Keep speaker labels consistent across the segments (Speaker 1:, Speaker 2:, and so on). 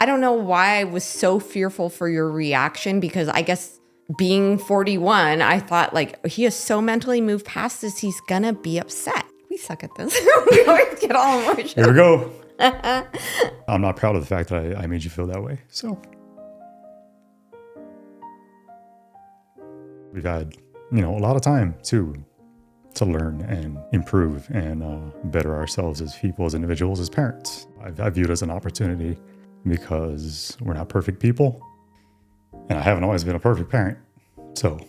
Speaker 1: I don't know why I was so fearful for your reaction, because I guess being 41, I thought like he has so mentally moved past this, he's gonna be upset. We suck at this. We always get all emotional.
Speaker 2: Here we go. I'm not proud of the fact that I made you feel that way. So we've had, a lot of time to learn and improve and better ourselves as people, as individuals, as parents. I view it as an opportunity because we're not perfect people. And I haven't always been a perfect parent. So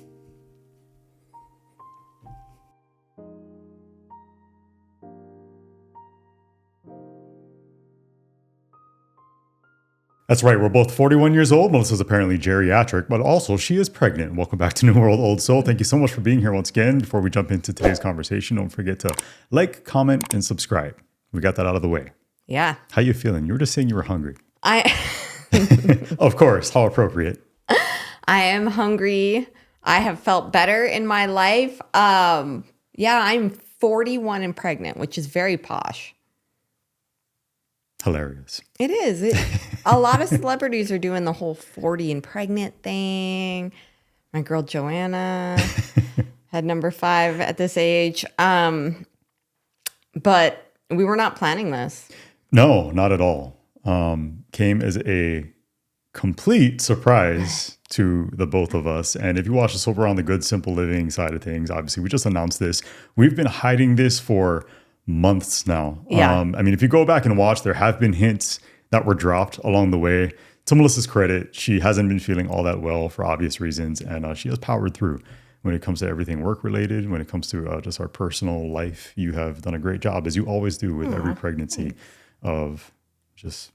Speaker 2: that's right. We're both 41 years old. Melissa's apparently geriatric, but also she is pregnant. Welcome back to New World Old Soul. Thank you so much for being here once again. Before we jump into today's conversation, don't forget to like, comment, and subscribe. We got that out of the way.
Speaker 1: Yeah.
Speaker 2: How you feeling? You were just saying you were hungry. Of course. How appropriate.
Speaker 1: I am hungry. I have felt better in my life. Yeah, I'm 41 and pregnant, which is very posh.
Speaker 2: Hilarious.
Speaker 1: It is. A lot of celebrities are doing the whole 40 and pregnant thing. My girl Joanna had number 5 at this age. But we were not planning this.
Speaker 2: No, not at all. Came as a complete surprise to the both of us. And if you watch us over on the Good Simple Living side of things, obviously we just announced this. We've been hiding this for months now.
Speaker 1: Yeah.
Speaker 2: If you go back and watch, there have been hints that were dropped along the way. To Melissa's credit, she hasn't been feeling all that well for obvious reasons, and she has powered through. When it comes to everything work related, when it comes to just our personal life, you have done a great job, as you always do with every pregnancy, of just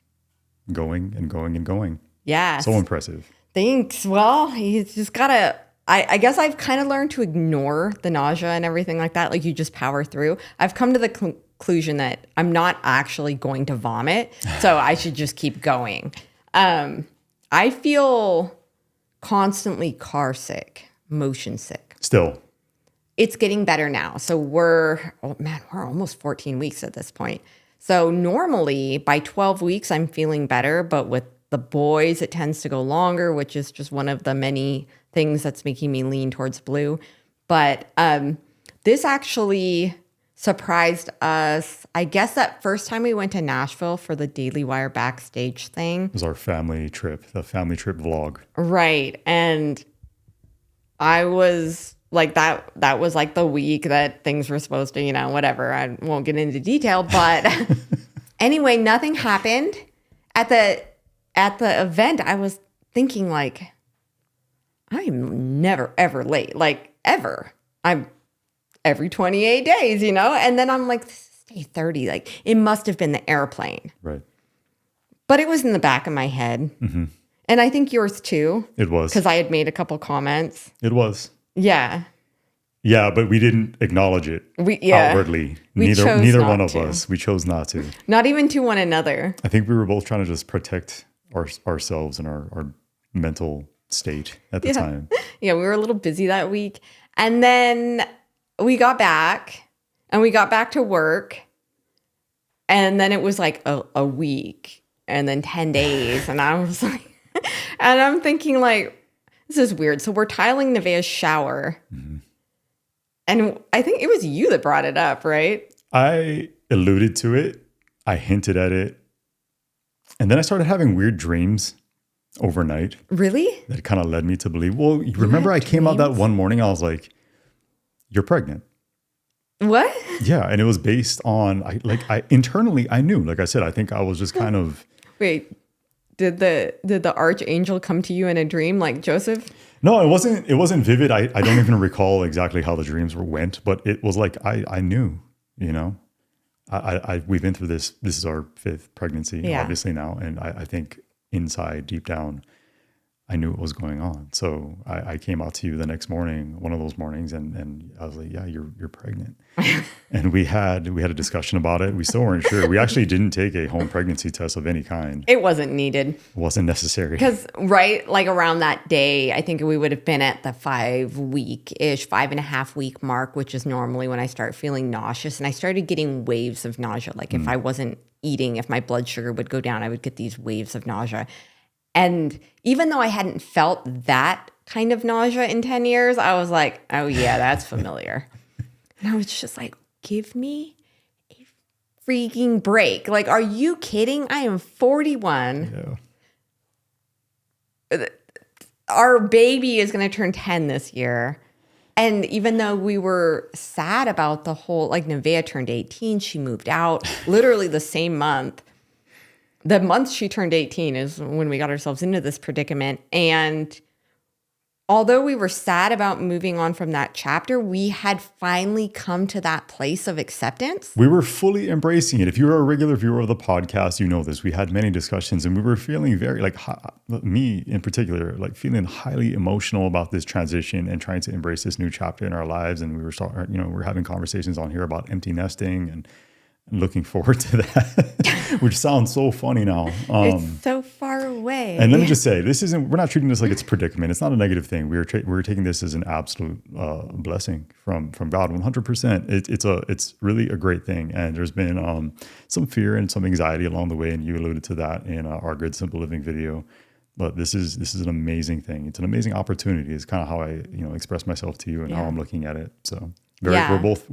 Speaker 2: going and going and going.
Speaker 1: Yeah.
Speaker 2: So impressive.
Speaker 1: Thanks. Well, you just gotta, I guess I've kind of learned to ignore the nausea and everything like that. Like, you just power through. I've come to the conclusion that I'm not actually going to vomit, so I should just keep going. I feel constantly car sick, motion sick.
Speaker 2: Still.
Speaker 1: It's getting better now. So we're almost 14 weeks at this point. So normally by 12 weeks, I'm feeling better, but with the boys, it tends to go longer, which is just one of the many things that's making me lean towards blue. But this actually surprised us. I guess that first time we went to Nashville for the Daily Wire backstage thing.
Speaker 2: It was our family trip, the family trip vlog.
Speaker 1: Right. And I was like, that was like the week that things were supposed to, whatever. I won't get into detail, but anyway, nothing happened. At the event, I was thinking like, I'm never, ever late, like ever. I'm every 28 days, and then I'm like, this is day 30. Like, it must have been the airplane.
Speaker 2: Right.
Speaker 1: But it was in the back of my head. Mm-hmm. And I think yours too.
Speaker 2: It was.
Speaker 1: Because I had made a couple comments.
Speaker 2: It was.
Speaker 1: Yeah.
Speaker 2: Yeah, but we didn't acknowledge it outwardly. Neither one of us. We chose not to.
Speaker 1: Not even to one another.
Speaker 2: I think we were both trying to just protect ourselves and our mental state at the time.
Speaker 1: Yeah, we were a little busy that week. And then we got back to work. And then it was like a week and then 10 days. And I was like, and I'm thinking like, this is weird. So we're tiling Nevaeh's shower. Mm-hmm. And I think it was you that brought it up, right?
Speaker 2: I alluded to it. I hinted at it. And then I started having weird dreams overnight.
Speaker 1: Really?
Speaker 2: That kind of led me to believe, well, you remember I came out that one morning, I was like, you're pregnant.
Speaker 1: What?
Speaker 2: Yeah. And it was based on, internally, I knew, like I said, I think I was just kind of.
Speaker 1: Wait, did the archangel come to you in a dream like Joseph?
Speaker 2: No, it wasn't vivid. I don't even recall exactly how the dreams went, but it was like, I knew, we've been through this. This is our 5th pregnancy, obviously now. And I think inside, deep down, I knew what was going on. So I came out to you the next morning, one of those mornings, and I was like, yeah, you're pregnant. And we had a discussion about it. We still weren't sure. We actually didn't take a home pregnancy test of any kind.
Speaker 1: It wasn't needed.
Speaker 2: It wasn't necessary.
Speaker 1: Because, right, like around that day, I think we would have been at the 5.5 week mark, which is normally when I start feeling nauseous. And I started getting waves of nausea. Like if I wasn't eating, if my blood sugar would go down, I would get these waves of nausea. And even though I hadn't felt that kind of nausea in 10 years, I was like, oh yeah, that's familiar. And I was just like, give me a freaking break. Like, are you kidding? I am 41.
Speaker 2: Yeah.
Speaker 1: Our baby is going to turn 10 this year. And even though we were sad about the whole, like Nevaeh turned 18, she moved out literally the same month. The month she turned 18 is when we got ourselves into this predicament. And although we were sad about moving on from that chapter, we had finally come to that place of acceptance.
Speaker 2: We were fully embracing it. If you're a regular viewer of the podcast, you know this. We had many discussions and we were feeling very, like me in particular, like feeling highly emotional about this transition and trying to embrace this new chapter in our lives. And we were we're having conversations on here about empty nesting and looking forward to that, which sounds so funny now.
Speaker 1: It's so far away.
Speaker 2: And let me just say, we're not treating this like it's a predicament. It's not a negative thing. We're taking this as an absolute blessing from God, 100%. It's really a great thing. And there's been some fear and some anxiety along the way. And you alluded to that in our Good Simple Living video. But this is an amazing thing. It's an amazing opportunity. It's kind of how I, express myself to you and how I'm looking at it. So we're both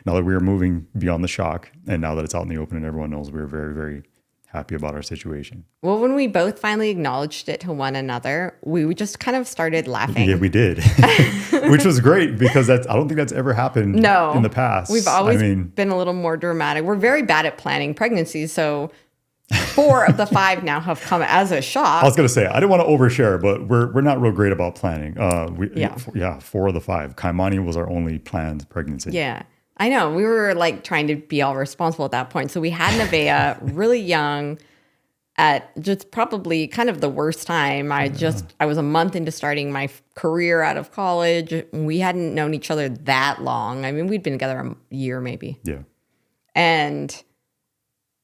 Speaker 2: now that we are moving beyond the shock, and now that it's out in the open and everyone knows, we're very, very happy about our situation.
Speaker 1: Well, when we both finally acknowledged it to one another, we just kind of started laughing.
Speaker 2: Yeah, we did, which was great because I don't think that's ever happened in the past.
Speaker 1: We've always been a little more dramatic. We're very bad at planning pregnancies, so 4 of the 5 now have come as a shock.
Speaker 2: I was going to say, I didn't want to overshare, but we're not real great about planning. 4 of the 5. Kaimani was our only planned pregnancy.
Speaker 1: Yeah, I know. We were like trying to be all responsible at that point. So we had Nevaeh really young at just probably kind of the worst time. I was a month into starting my career out of college. We hadn't known each other that long. I mean, we'd been together a year maybe.
Speaker 2: Yeah.
Speaker 1: And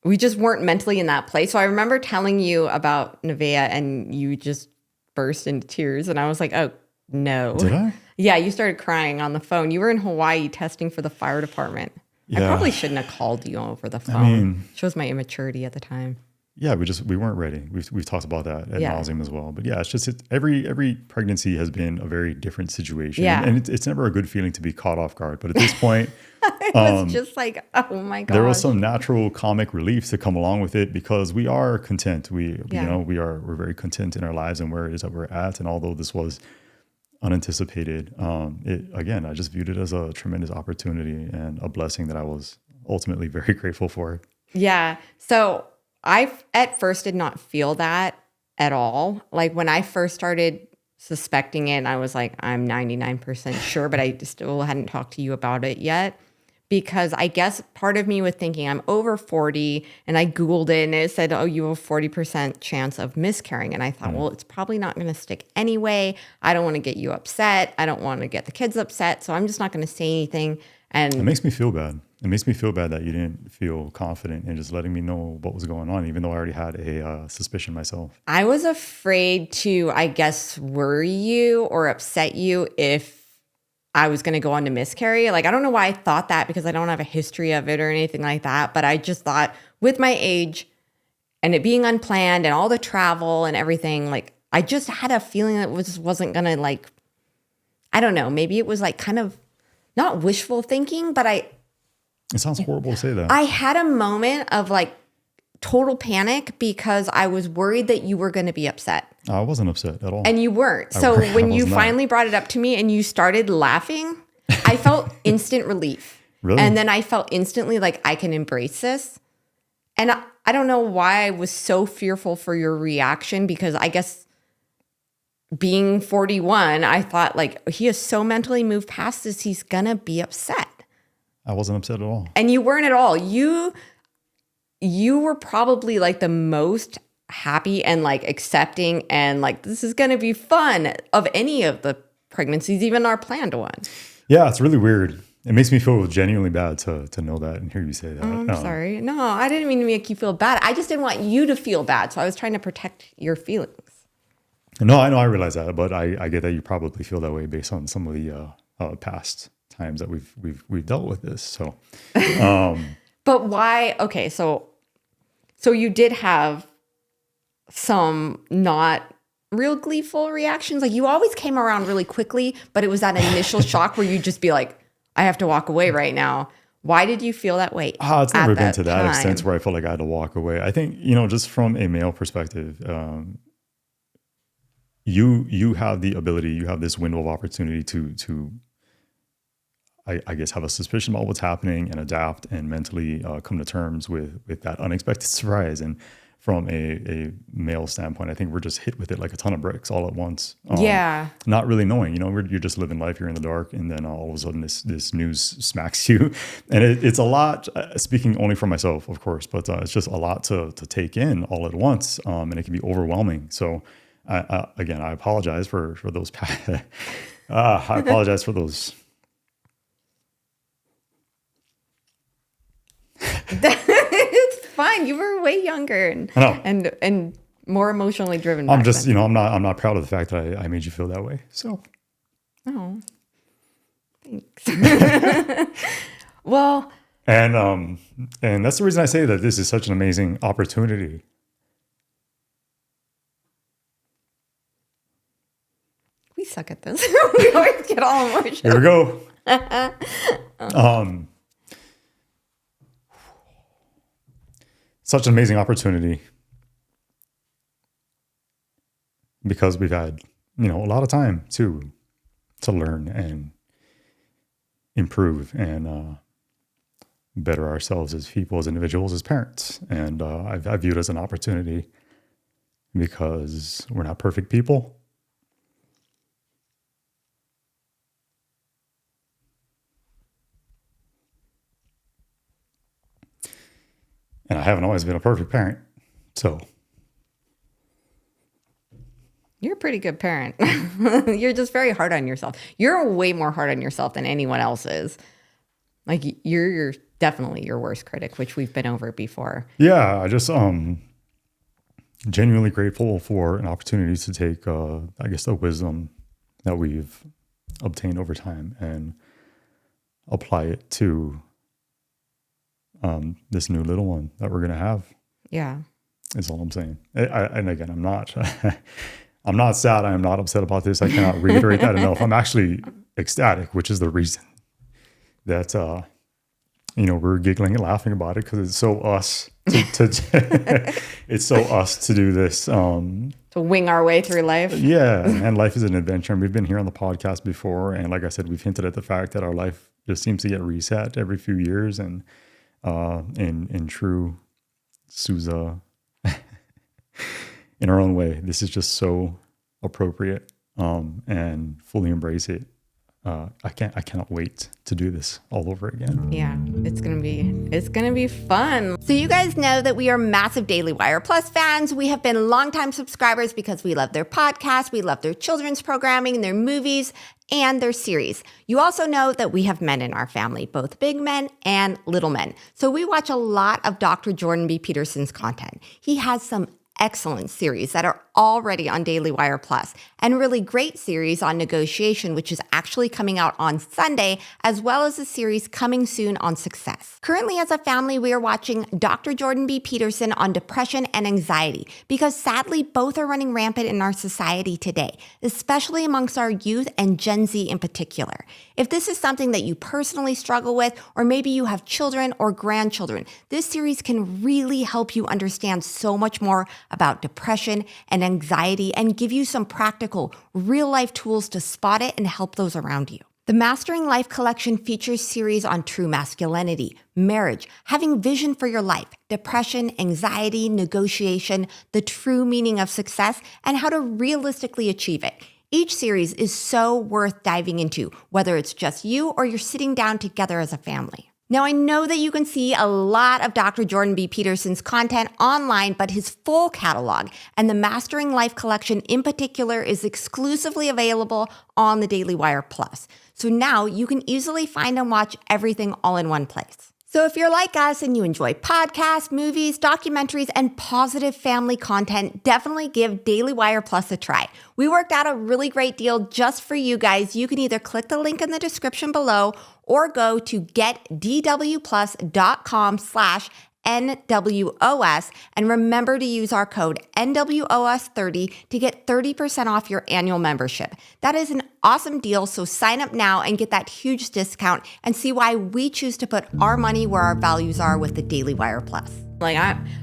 Speaker 1: we just weren't mentally in that place. So I remember telling you about Nevaeh and you just burst into tears. And I was like, oh, no.
Speaker 2: Did I?
Speaker 1: Yeah, you started crying on the phone. You were in Hawaii testing for the fire department. Yeah. I probably shouldn't have called you over the phone. I mean, shows my immaturity at the time.
Speaker 2: Yeah, we weren't ready. We've talked about that ad nauseum as well. But yeah, it's just every pregnancy has been a very different situation.
Speaker 1: Yeah.
Speaker 2: And it's never a good feeling to be caught off guard. But at this point,
Speaker 1: it was just like, oh my God.
Speaker 2: There was some natural comic relief to come along with it because we are content. We're very content in our lives and where it is that we're at. And although this was unanticipated, I just viewed it as a tremendous opportunity and a blessing that I was ultimately very grateful for.
Speaker 1: Yeah. So I at first did not feel that at all. Like when I first started suspecting it, I was like, I'm 99% sure, but I still hadn't talked to you about it yet because I guess part of me was thinking I'm over 40 and I Googled it and it said, oh, you have a 40% chance of miscarrying. And I thought, well, it's probably not going to stick anyway. I don't want to get you upset. I don't want to get the kids upset. So I'm just not going to say anything. And
Speaker 2: it makes me feel bad. It makes me feel bad that you didn't feel confident in just letting me know what was going on, even though I already had a suspicion myself.
Speaker 1: I was afraid to, I guess, worry you or upset you if I was going to go on to miscarry. Like, I don't know why I thought that because I don't have a history of it or anything like that. But I just thought with my age and it being unplanned and all the travel and everything, like, I just had a feeling that it wasn't going to, like, I don't know, maybe it was like kind of not wishful thinking, but
Speaker 2: it sounds horrible to say that.
Speaker 1: I had a moment of like total panic because I was worried that you were going to be upset.
Speaker 2: I wasn't upset at all.
Speaker 1: And you weren't. So when you finally brought it up to me and you started laughing, I felt instant relief.
Speaker 2: Really?
Speaker 1: And then I felt instantly like I can embrace this. And I don't know why I was so fearful for your reaction because I guess being 41, I thought like he is so mentally moved past this, he's going to be upset.
Speaker 2: I wasn't upset at all.
Speaker 1: And you weren't at all. You were probably like the most happy and like accepting and like this is going to be fun of any of the pregnancies, even our planned one.
Speaker 2: Yeah, it's really weird. It makes me feel genuinely bad to know that and hear you say that.
Speaker 1: I'm sorry. No, I didn't mean to make you feel bad. I just didn't want you to feel bad. So I was trying to protect your feelings.
Speaker 2: No, I know, I realize that, but I get that you probably feel that way based on some of the past times that we've dealt with this. So,
Speaker 1: but why? Okay, so you did have some not real gleeful reactions. Like you always came around really quickly, but it was that initial shock where you'd just be like, I have to walk away right now. Why did you feel that way?
Speaker 2: It's never been to that extent where I felt like I had to walk away. I think, just from a male perspective, you have the ability, you have this window of opportunity to I guess have a suspicion about what's happening and adapt and mentally come to terms with that unexpected surprise. And from a male standpoint, I think we're just hit with it like a ton of bricks all at once. Not really knowing, you're just living life here in the dark, and then all of a sudden this news smacks you, and it's a lot. Speaking only for myself, of course, but it's just a lot to take in all at once, and it can be overwhelming. So, again, I apologize for those. I apologize for those.
Speaker 1: It's fine. You were way younger and more emotionally driven.
Speaker 2: I'm just, I'm not proud of the fact that I made you feel that way. So,
Speaker 1: oh, thanks. Well,
Speaker 2: and that's the reason I say that this is such an amazing opportunity.
Speaker 1: We suck at this. We always get all emotional.
Speaker 2: Here we go. Such an amazing opportunity because we've had, a lot of time to learn and improve and better ourselves as people, as individuals, as parents. And I view it as an opportunity because we're not perfect people. And I haven't always been a perfect parent, so.
Speaker 1: You're a pretty good parent. You're just very hard on yourself. You're way more hard on yourself than anyone else is. Like you're definitely your worst critic, which we've been over before.
Speaker 2: Yeah, I just genuinely grateful for an opportunity to take, I guess, the wisdom that we've obtained over time and apply it to this new little one that we're going to have.
Speaker 1: Yeah.
Speaker 2: Is all I'm saying. And again, I'm not, I'm not sad. I am not upset about this. I cannot reiterate that enough. I'm actually ecstatic, which is the reason that, we're giggling and laughing about it, because it's so us it's so us to do this. To
Speaker 1: wing our way through life.
Speaker 2: Yeah. And life is an adventure. And we've been here on the podcast before. And like I said, we've hinted at the fact that our life just seems to get reset every few years. And in true Souza, in our own way, this is just so appropriate, and fully embrace it. I cannot wait to do this all over again.
Speaker 1: Yeah, it's gonna be fun. So you guys know that we are massive Daily Wire Plus fans. We have been longtime subscribers because we love their podcast, we love their children's programming, their movies, and their series. You also know that we have men in our family, both big men and little men. So we watch a lot of Dr. Jordan B. Peterson's content. He has some excellent series that are already on Daily Wire Plus, and really great series on negotiation, which is actually coming out on Sunday, as well as a series coming soon on success. Currently, as a family, we are watching Dr. Jordan B. Peterson on depression and anxiety, because sadly, both are running rampant in our society today, especially amongst our youth and Gen Z in particular. If this is something that you personally struggle with, or maybe you have children or grandchildren, this series can really help you understand so much more about depression and anxiety and give you some practical, real-life tools to spot it and help those around you. The Mastering Life collection features series on true masculinity, marriage, having vision for your life, depression, anxiety, negotiation, the true meaning of success, and how to realistically achieve it. Each series is so worth diving into, whether it's just you or you're sitting down together as a family. Now, I know that you can see a lot of Dr. Jordan B. Peterson's content online, but his full catalog and the Mastering Life collection in particular is exclusively available on the Daily Wire Plus. So now you can easily find and watch everything all in one place. So if you're like us and you enjoy podcasts, movies, documentaries, and positive family content, definitely give Daily Wire Plus a try. We worked out a really great deal just for you guys. You can either click the link in the description below or go to getdwplus.com/NWOS and remember to use our code NWOS30 to get 30% off your annual membership. That is an awesome deal, so sign up now and get that huge discount and see why we choose to put our money where our values are with the Daily Wire Plus. Like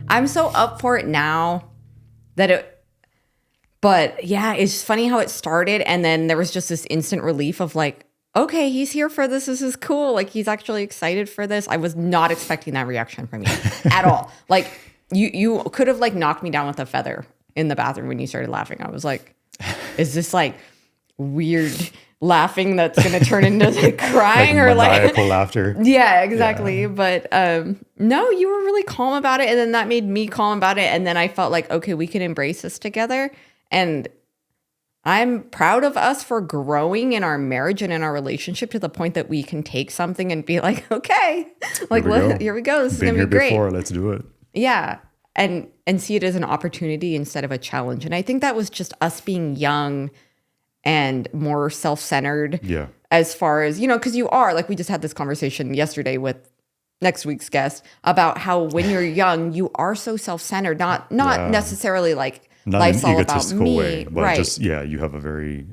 Speaker 1: I'm so up for it now but yeah, it's funny how it started and then there was just this instant relief of like, okay, he's here for this. This is cool. Like, he's actually excited for this. I was not expecting that reaction from you at all. Like, you could have, like, knocked me down with a feather in the bathroom when you started laughing. I was like, is this, like, weird laughing that's going to turn into like, crying or, like...
Speaker 2: maniacal laughter.
Speaker 1: Yeah, exactly. Yeah. But, no, you were really calm about it. And then that made me calm about it. And then I felt like, okay, we can embrace this together. And I'm proud of us for growing in our marriage and in our relationship to the point that we can take something and be like, okay, like, here we go. This is going to be great.
Speaker 2: Before, let's do it.
Speaker 1: Yeah. And see it as an opportunity instead of a challenge. And I think that was just us being young and more self-centered.
Speaker 2: Yeah.
Speaker 1: As far as, because you are, like we just had this conversation yesterday with next week's guest about how when you're young, you are so self-centered, not necessarily like,
Speaker 2: not
Speaker 1: life's
Speaker 2: in an
Speaker 1: all about
Speaker 2: egotistical
Speaker 1: me,
Speaker 2: way, but
Speaker 1: right?
Speaker 2: just you have a very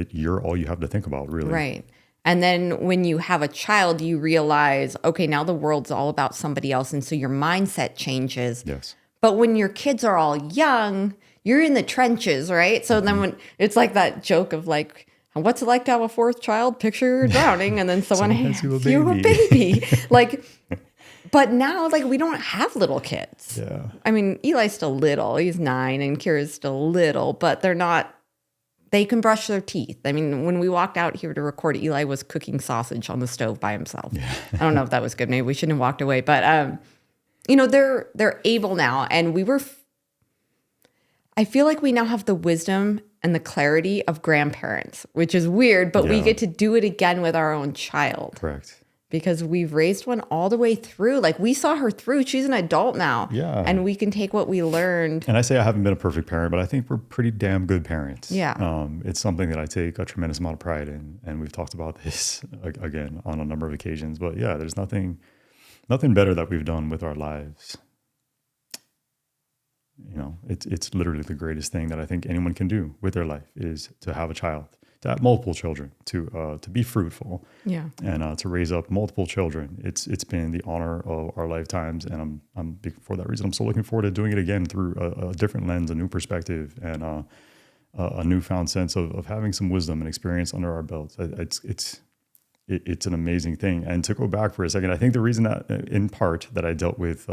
Speaker 2: you're all you have to think about, really,
Speaker 1: right? And then when you have a child, you realize, okay, now the world's all about somebody else, and so your mindset changes.
Speaker 2: Yes.
Speaker 1: But when your kids are all young, you're in the trenches, right? So then when it's like that joke of like, what's it like to have a fourth child? Picture you're drowning, and then someone hands you a baby, like. But now, like, we don't have little kids.
Speaker 2: Yeah.
Speaker 1: I mean, Eli's still little. He's 9 and Kira's still little, but they can brush their teeth. I mean, when we walked out here to record, Eli was cooking sausage on the stove by himself. Yeah. I don't know if that was good. Maybe we shouldn't have walked away. But, they're able now. And I feel like we now have the wisdom and the clarity of grandparents, which is weird, but we get to do it again with our own child.
Speaker 2: Correct.
Speaker 1: Because we've raised one all the way through. Like, we saw her through. She's an adult now.
Speaker 2: Yeah.
Speaker 1: And we can take what we learned.
Speaker 2: And I say I haven't been a perfect parent, but I think we're pretty damn good parents.
Speaker 1: Yeah.
Speaker 2: It's something that I take a tremendous amount of pride in. And we've talked about this, again, on a number of occasions. But yeah, there's nothing better that we've done with our lives. It's literally the greatest thing that I think anyone can do with their life is to have a child. To have multiple children, to be fruitful, and to raise up multiple children. It's been the honor of our lifetimes, and I'm for that reason I'm so looking forward to doing it again through a different lens, a new perspective, and a newfound sense of having some wisdom and experience under our belts. It's an amazing thing. And to go back for a second, I think the reason that in part that I dealt with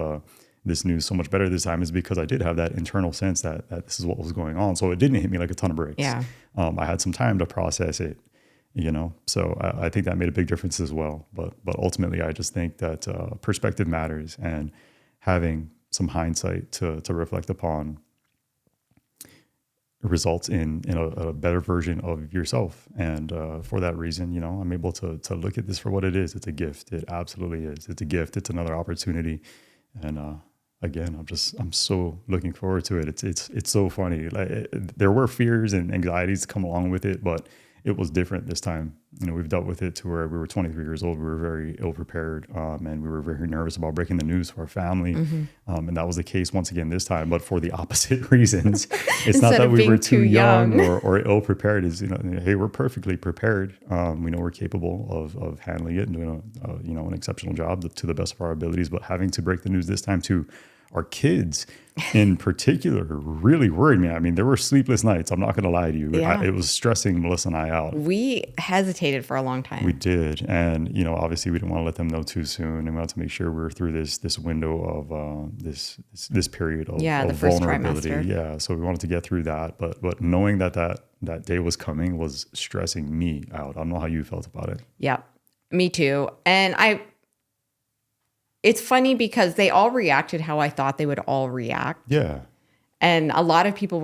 Speaker 2: this news so much better this time is because I did have that internal sense that this is what was going on. So it didn't hit me like a ton of bricks.
Speaker 1: Yeah.
Speaker 2: I had some time to process it, so I think that made a big difference as well. But ultimately, I just think that perspective matters, and having some hindsight to reflect upon results in a better version of yourself. And for that reason, I'm able to look at this for what it is. It's a gift. It absolutely is. It's a gift. It's another opportunity. And again, I'm so looking forward to it. It's so funny. Like there were fears and anxieties come along with it, but it was different this time. We've dealt with it to where we were 23 years old. We were very ill prepared, and we were very nervous about breaking the news to our family. Mm-hmm. And that was the case once again this time, but for the opposite reasons. It's not that we were too young or ill prepared. Is hey, we're perfectly prepared. We know we're capable of handling it and doing an exceptional job to the best of our abilities. But having to break the news this time to our kids in particular really worried me. I mean, there were sleepless nights. I'm not going to lie to you.
Speaker 1: Yeah.
Speaker 2: It was stressing Melissa and I out.
Speaker 1: We hesitated for a long time.
Speaker 2: We did. And, obviously we didn't want to let them know too soon. And we wanted to make sure we were through this window of this period of
Speaker 1: the first
Speaker 2: vulnerability.
Speaker 1: trimester.
Speaker 2: Yeah. So we wanted to get through that. But knowing that day was coming was stressing me out. I don't know how you felt about it.
Speaker 1: Yeah. Me too. And it's funny because they all reacted how I thought they would all react.
Speaker 2: Yeah.
Speaker 1: And a lot of people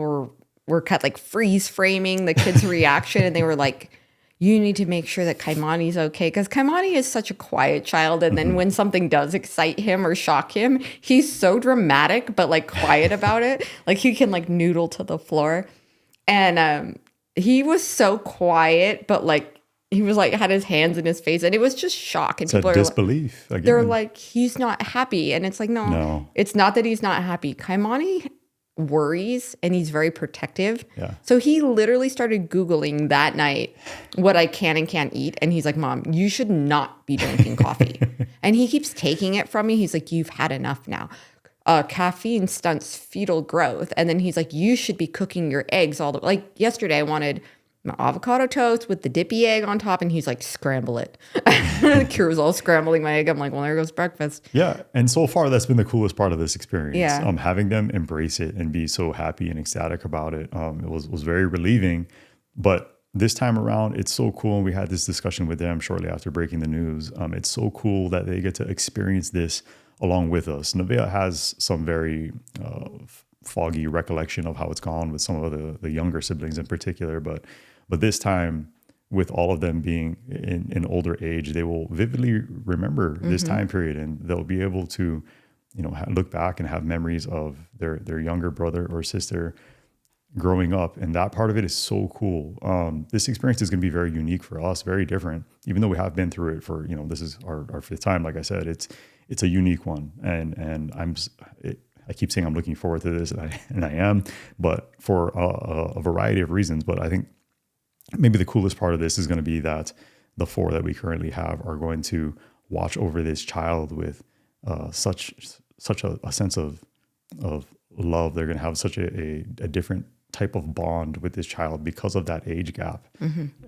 Speaker 1: were cut like freeze framing the kid's reaction. And they were like, you need to make sure that Kaimani's okay. Because Kaimani is such a quiet child. And then when something does excite him or shock him, he's so dramatic, but like quiet about it. Like he can like noodle to the floor. And he was so quiet, but like he was like had his hands in his face. And it was just shock. And
Speaker 2: It's a disbelief.
Speaker 1: like, they're like, he's not happy. And it's like, no, it's not that he's not happy. Kaimani worries and he's very protective.
Speaker 2: Yeah.
Speaker 1: So he literally started Googling that night what I can and can't eat. And he's like, Mom, you should not be drinking coffee. And he keeps taking it from me. He's like, you've had enough now. Caffeine stunts fetal growth. And then he's like, you should be cooking your eggs all the like yesterday I wanted my avocado toast with the dippy egg on top, and he's like, scramble it. Kira's all scrambling my egg. I'm like, well, there goes breakfast.
Speaker 2: Yeah. And so far, that's been the coolest part of this experience.
Speaker 1: Yeah.
Speaker 2: Having them embrace it and be so happy and ecstatic about it. It was very relieving. But this time around, it's so cool. And we had this discussion with them shortly after breaking the news. It's so cool that they get to experience this along with us. Nevaeh has some very foggy recollection of how it's gone with some of the younger siblings in particular. But this time, with all of them being in older age, they will vividly remember this time period, and they'll be able to, look back and have memories of their younger brother or sister growing up. And that part of it is so cool. This experience is going to be very unique for us, very different, even though we have been through it for, this is our fifth time. Like I said, it's a unique one. And I keep saying I'm looking forward to this, and I am, but for a variety of reasons. But I think maybe the coolest part of this is going to be that the four that we currently have are going to watch over this child with such a sense of love. They're going to have such a different type of bond with this child because of that age gap.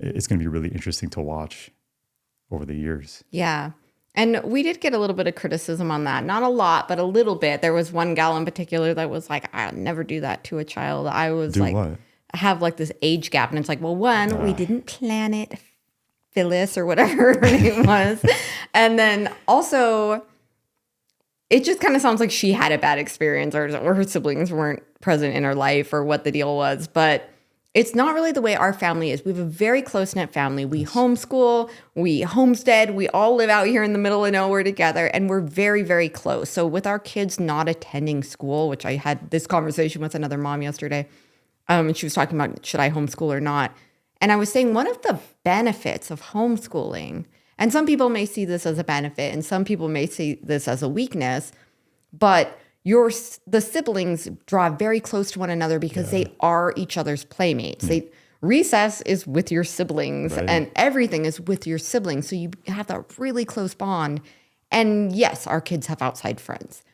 Speaker 2: It's going to be really interesting to watch over the years.
Speaker 1: Yeah. And we did get a little bit of criticism on that. Not a lot, but a little bit. There was one gal in particular that was like, I'll never do that to a child. I was
Speaker 2: Do
Speaker 1: like,
Speaker 2: what?
Speaker 1: have like this age gap. And it's like, well, one, we didn't plan it, Phyllis or whatever her name was. And then also, it just kind of sounds like she had a bad experience or her siblings weren't present in her life or what the deal was. But it's not really the way our family is. We have a very close-knit family. We homeschool, we homestead, we all live out here in the middle of nowhere together, and we're very, very close. So with our kids not attending school, which I had this conversation with another mom yesterday, and she was talking about, should I homeschool or not? And I was saying one of the benefits of homeschooling, and some people may see this as a benefit, and some people may see this as a weakness, but the siblings draw very close to one another because they are each other's playmates. Recess is with your siblings, and everything is with your siblings. So you have that really close bond. And yes, our kids have outside friends,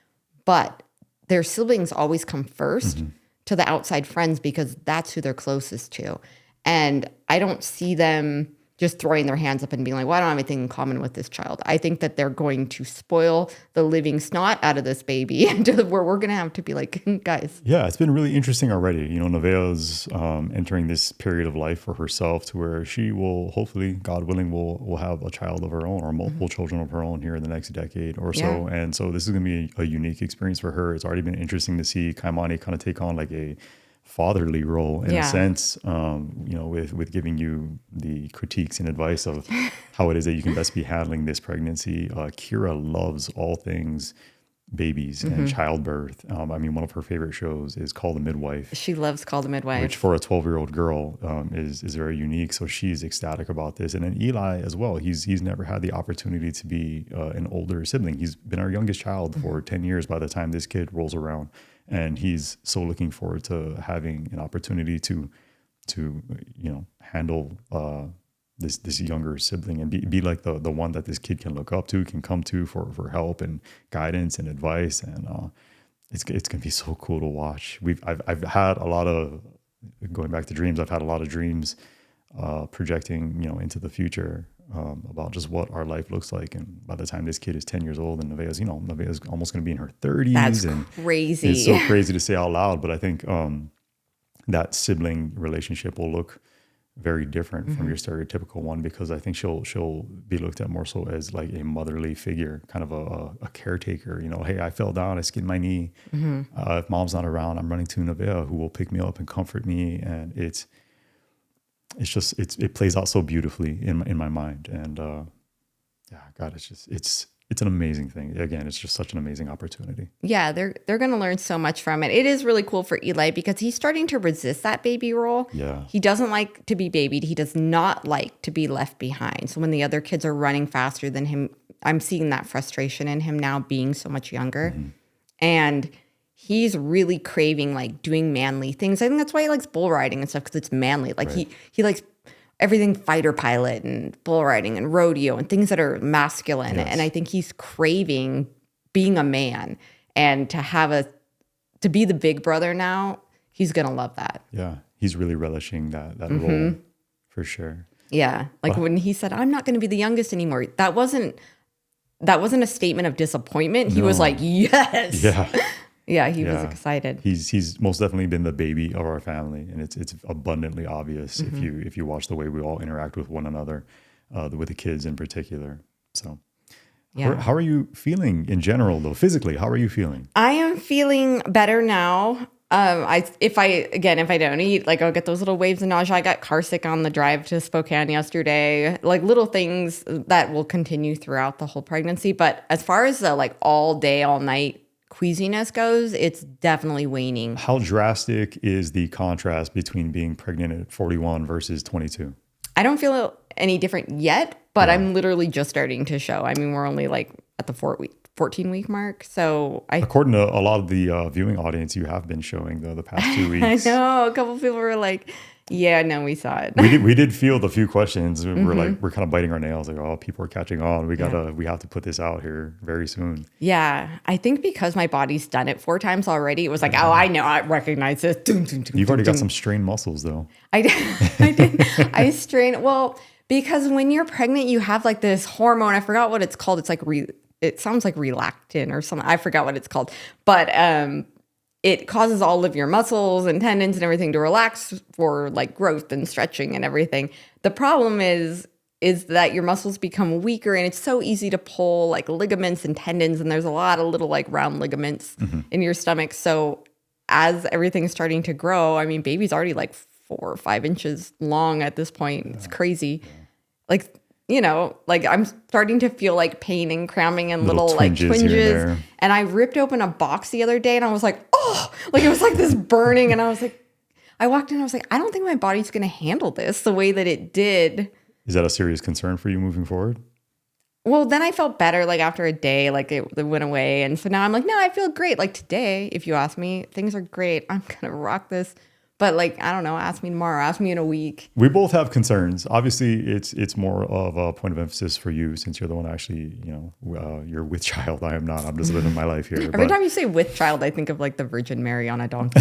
Speaker 1: but their siblings always come first to the outside friends because that's who they're closest to. And I don't see them just throwing their hands up and being like, well, I don't have anything in common with this child. I think that they're going to spoil the living snot out of this baby to where we're going to have to be like, guys.
Speaker 2: Yeah, it's been really interesting already. Nevaeh's entering this period of life for herself to where she will, hopefully, God willing, will have a child of her own or multiple children of her own here in the next decade or so. And so this is going to be a unique experience for her. It's already been interesting to see Kaimani kind of take on like a fatherly role in a sense, with giving you the critiques and advice of how it is that you can best be handling this pregnancy. Kira loves all things babies and childbirth. One of her favorite shows is Call the Midwife.
Speaker 1: She loves Call the Midwife.
Speaker 2: Which for a 12-year-old girl is very unique. So she's ecstatic about this. And then Eli as well. He's never had the opportunity to be an older sibling. He's been our youngest child for 10 years by the time this kid rolls around. And he's so looking forward to having an opportunity to handle this younger sibling and be like the one that this kid can look up to, can come to for help and guidance and advice. And it's gonna be so cool to watch. I've had a lot of, going back to dreams, I've had a lot of dreams projecting into the future about just what our life looks like. And by the time this kid is 10 years old, and Nevaeh's almost going to be in her 30s.
Speaker 1: That's
Speaker 2: and
Speaker 1: crazy.
Speaker 2: It's so crazy to say out loud, but I think that sibling relationship will look very different from your stereotypical one, because I think she'll be looked at more so as like a motherly figure, kind of a caretaker. You know, hey, I fell down, I skinned my knee. If mom's not around, I'm running to Nevaeh, who will pick me up and comfort me. And it plays out so beautifully in my mind. And God, it's an amazing thing. Again, it's just such an amazing opportunity.
Speaker 1: Yeah, they're going to learn so much from it. It is really cool for Eli because he's starting to resist that baby role.
Speaker 2: Yeah.
Speaker 1: He doesn't like to be babied. He does not like to be left behind. So when the other kids are running faster than him, I'm seeing that frustration in him now being so much younger. And he's really craving like doing manly things. I think that's why he likes bull riding and stuff, because it's manly. Like he likes everything fighter pilot and bull riding and rodeo and things that are masculine.
Speaker 2: Yes.
Speaker 1: And I think he's craving being a man, and to be the big brother now, he's going to love that.
Speaker 2: Yeah. He's really relishing that role for sure.
Speaker 1: Yeah. Like when he said, I'm not going to be the youngest anymore, that wasn't a statement of disappointment. He was like, yes.
Speaker 2: Yeah.
Speaker 1: Yeah, he was excited.
Speaker 2: He's most definitely been the baby of our family, and it's abundantly obvious if you watch the way we all interact with one another, with the kids in particular. So, how are you feeling in general, though? Physically, how are you feeling?
Speaker 1: I am feeling better now. If I don't eat, like I'll get those little waves of nausea. I got car sick on the drive to Spokane yesterday. Like little things that will continue throughout the whole pregnancy. But as far as the like all day, all night queasiness goes, it's definitely waning.
Speaker 2: How drastic is the contrast between being pregnant at 41 versus 22?
Speaker 1: I don't feel any different yet, but I'm literally just starting to show. I mean, we're only like at the 14-week mark. So
Speaker 2: according to a lot of the viewing audience, you have been showing the past 2 weeks.
Speaker 1: I know a couple people were like, yeah, no, we saw it.
Speaker 2: We did field a few questions. We're kind of biting our nails. Like, oh, people are catching on. We have to put this out here very soon.
Speaker 1: Yeah, I think because my body's done it 4 times already, it was like, oh, I know, I recognize this.
Speaker 2: You've already got some strained muscles, though.
Speaker 1: I did. I strained. Well, because when you're pregnant, you have like this hormone. I forgot what it's called. It's like it sounds like relactin or something. I forgot what it's called, but it causes all of your muscles and tendons and everything to relax for like growth and stretching and everything. The problem is that your muscles become weaker, and it's so easy to pull like ligaments and tendons, and there's a lot of little like round ligaments in your stomach. So as everything's starting to grow, I mean, baby's already like 4 or 5 inches long at this point. It's crazy. Like, you know, like I'm starting to feel like pain and cramping and little like twinges. And I ripped open a box the other day and I was like, oh, like it was like this burning. And I was like, I walked in, I was like, I don't think my body's going to handle this the way that it did.
Speaker 2: Is that a serious concern for you moving forward?
Speaker 1: Well, then I felt better like after a day, like it went away. And so now I'm like, no, I feel great. Like today, if you ask me, things are great. I'm going to rock this. But like, I don't know, ask me tomorrow, ask me in a week.
Speaker 2: We both have concerns. Obviously, it's more of a point of emphasis for you since you're the one actually, you're with child. I am not. I'm just living my life here.
Speaker 1: Every time you say with child, I think of like the Virgin Mary on a donkey.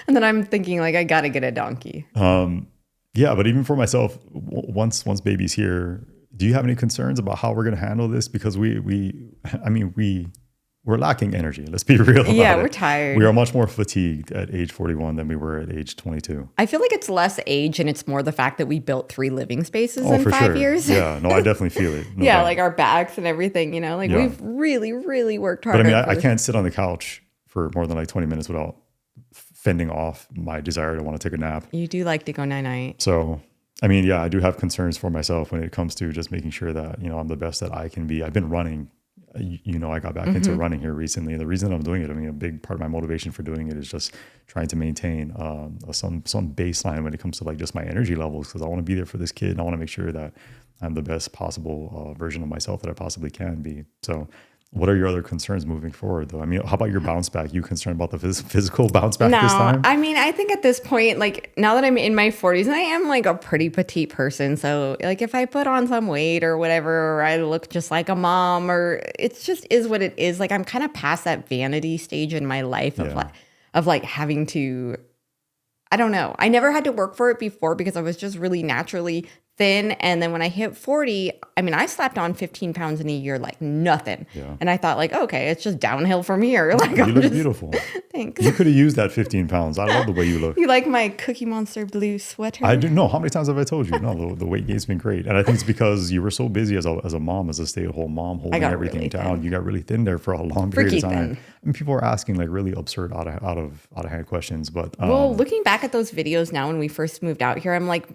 Speaker 1: And then I'm thinking like, I got to get a donkey.
Speaker 2: Yeah, but even for myself, once baby's here, do you have any concerns about how we're going to handle this? Because we're lacking energy. Let's be real about it.
Speaker 1: Yeah, we're tired.
Speaker 2: We are much more fatigued at age 41 than we were at age 22.
Speaker 1: I feel like it's less age and it's more the fact that we built 3 living spaces in 5 years.
Speaker 2: Yeah, no, I definitely feel it. No doubt.
Speaker 1: Like our backs and everything, we've really, really worked hard.
Speaker 2: But I mean, I can't sit on the couch for more than like 20 minutes without fending off my desire to want to take a nap.
Speaker 1: You do like to go night-night.
Speaker 2: So, I mean, yeah, I do have concerns for myself when it comes to just making sure that, I'm the best that I can be. I've been running. I got back into running here recently. The reason I'm doing it, I mean, a big part of my motivation for doing it is just trying to maintain some baseline when it comes to like just my energy levels, because I want to be there for this kid and I want to make sure that I'm the best possible version of myself that I possibly can be. So what are your other concerns moving forward, though? I mean, how about your bounce back? You concerned about the physical bounce back this time?
Speaker 1: I mean, I think at this point, like now that I'm in my 40s, and I am like a pretty petite person. So like if I put on some weight or whatever, or I look just like a mom, or it just is what it is. Like I'm kind of past that vanity stage in my life of like having to, I don't know. I never had to work for it before because I was just really naturally thin. And then when I hit 40, I mean, I slapped on 15 pounds in a year like nothing.
Speaker 2: Yeah.
Speaker 1: And I thought like, okay, it's just downhill from here. Like,
Speaker 2: You look beautiful.
Speaker 1: Thanks.
Speaker 2: You could have used that 15 pounds. I love the way you look.
Speaker 1: You like my Cookie Monster blue sweater?
Speaker 2: I do know. How many times have I told you? No, the weight gain's been great. And I think it's because you were so busy as a mom, as a stay-at-home mom, holding everything
Speaker 1: really
Speaker 2: down.
Speaker 1: thin.
Speaker 2: You got really thin there for a long period of time.
Speaker 1: Thin.
Speaker 2: And people are asking like really absurd, out of hand questions. But
Speaker 1: well, looking back at those videos now when we first moved out here, I'm like,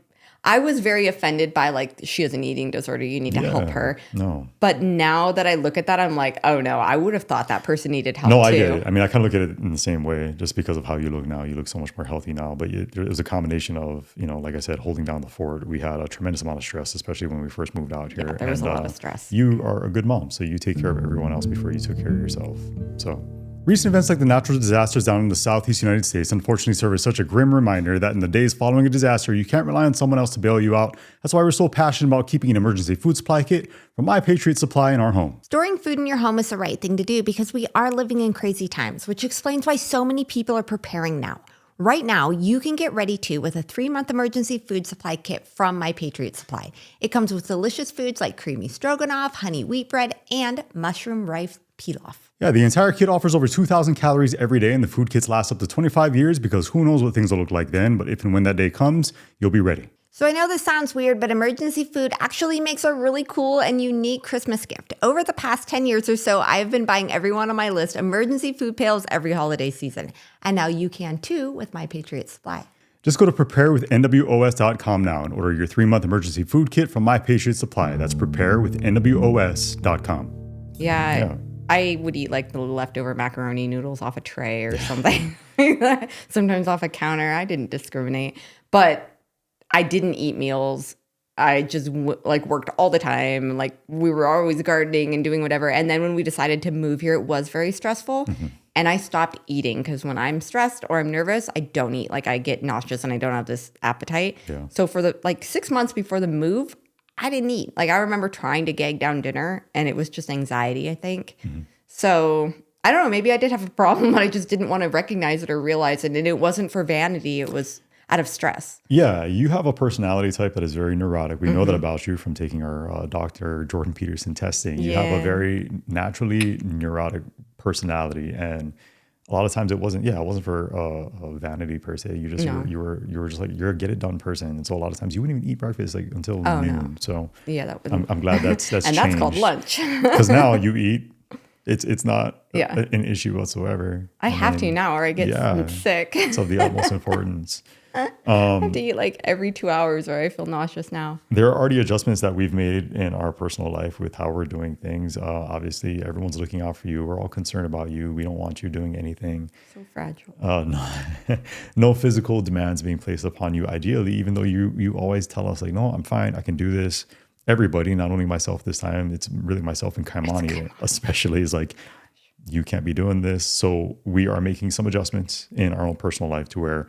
Speaker 1: I was very offended by like, she has an eating disorder. You need to help her.
Speaker 2: No.
Speaker 1: But now that I look at that, I'm like, oh no, I would have thought that person needed help
Speaker 2: No,
Speaker 1: too.
Speaker 2: I get it. I mean, I kind of look at it in the same way, just because of how you look now. You look so much more healthy now. But it was a combination of, like I said, holding down the fort. We had a tremendous amount of stress, especially when we first moved out here.
Speaker 1: Yeah, there was a lot of stress.
Speaker 2: You are a good mom, so you take care of everyone else before you took care of yourself. So recent events like the natural disasters down in the southeast United States unfortunately serve as such a grim reminder that in the days following a disaster, you can't rely on someone else to bail you out. That's why we're so passionate about keeping an emergency food supply kit from My Patriot Supply in our home.
Speaker 3: Storing food in your home is the right thing to do because we are living in crazy times, which explains why so many people are preparing now. Right now, you can get ready too with a 3-month emergency food supply kit from My Patriot Supply. It comes with delicious foods like creamy stroganoff, honey wheat bread, and mushroom rice pilaf.
Speaker 2: Yeah, the entire kit offers over 2,000 calories every day, and the food kits last up to 25 years because who knows what things will look like then, but if and when that day comes, you'll be ready.
Speaker 3: So I know this sounds weird, but emergency food actually makes a really cool and unique Christmas gift. Over the past 10 years or so, I've been buying everyone on my list emergency food pails every holiday season. And now you can too with My Patriot Supply.
Speaker 2: Just go to preparewithnws.com now and order your 3-month emergency food kit from My Patriot Supply. That's preparewithnws.com.
Speaker 1: Yeah. I would eat like the leftover macaroni noodles off a tray or something. Sometimes off a counter. I didn't discriminate. But I didn't eat meals. I just worked all the time. Like we were always gardening and doing whatever. And then when we decided to move here, it was very stressful. Mm-hmm. And I stopped eating because when I'm stressed or I'm nervous, I don't eat. Like I get nauseous and I don't have this appetite. Yeah. So for the 6 months before the move, I didn't eat. Like I remember trying to gag down dinner and it was just anxiety, I think. Mm-hmm. So I don't know, maybe I did have a problem, but I just didn't want to recognize it or realize it. And it wasn't for vanity. It was out of stress.
Speaker 2: Yeah, you have a personality type that is very neurotic. We know that about you from taking our Dr. Jordan Peterson testing. You have a very naturally neurotic personality, and a lot of times it wasn't for vanity per se. You just you were just like, you're a get it done person, and so a lot of times you wouldn't even eat breakfast until noon. No. So
Speaker 1: yeah, that was.
Speaker 2: I'm glad that's
Speaker 1: and
Speaker 2: changed.
Speaker 1: That's called lunch.
Speaker 2: Because now you eat. It's not an issue whatsoever.
Speaker 1: I have to now, or I get sick.
Speaker 2: It's of the utmost importance.
Speaker 1: I have to eat like every 2 hours, or I feel nauseous now.
Speaker 2: There are already adjustments that we've made in our personal life with how we're doing things. Obviously, everyone's looking out for you. We're all concerned about you. We don't want you doing anything.
Speaker 1: So fragile.
Speaker 2: No physical demands being placed upon you. Ideally, even though you always tell us like, no, I'm fine. I can do this. Everybody, not only myself this time, it's really myself and Kaimani especially, is like, you can't be doing this. So we are making some adjustments in our own personal life to where,